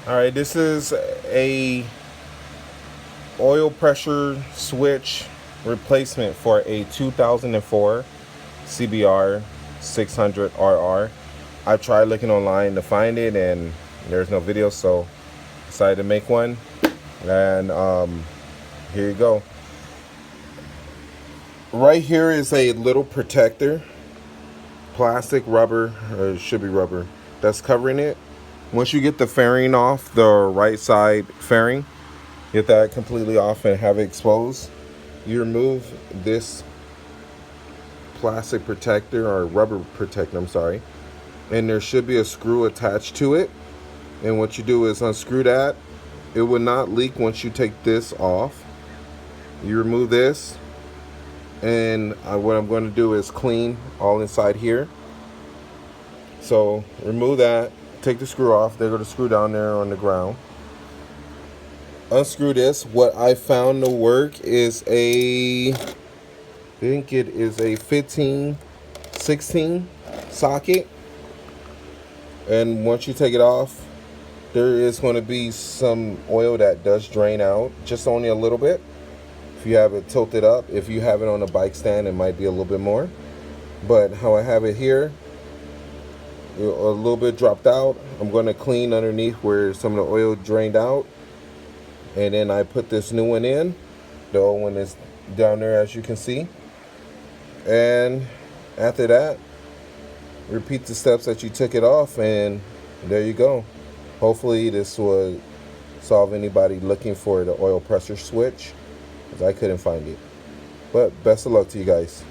All right, this is a oil pressure switch replacement for a 2004 CBR 600RR. I tried looking online to find it and there's no video, so decided to make one. And here you go. Right here is a little protector, plastic rubber, or it should be rubber, that's covering it. Once you get the fairing off, the right side fairing, get that completely off and have it exposed, you remove this plastic protector, or rubber protector, I'm sorry, and there should be a screw attached to it. And what you do is unscrew that. It will not leak once you take this off. You remove this, and what I'm going to do is clean all inside here. So remove that, take the screw off. There go the screw down there on the ground. Unscrew this. What I found to work is I think it is a 15-16 socket. And once you take it off, there is going to be some oil that does drain out, just only a little bit. If you have it tilted up, if you have it on a bike stand, it might be a little bit more. But how I have it here, a little bit dropped out. I'm going to clean underneath where some of the oil drained out. And then I put this new one in. The old one is down there, as you can see. And after that, repeat the steps that you took it off, and there you go. Hopefully this will solve anybody looking for the oil pressure switch, because I couldn't find it. But best of luck to you guys.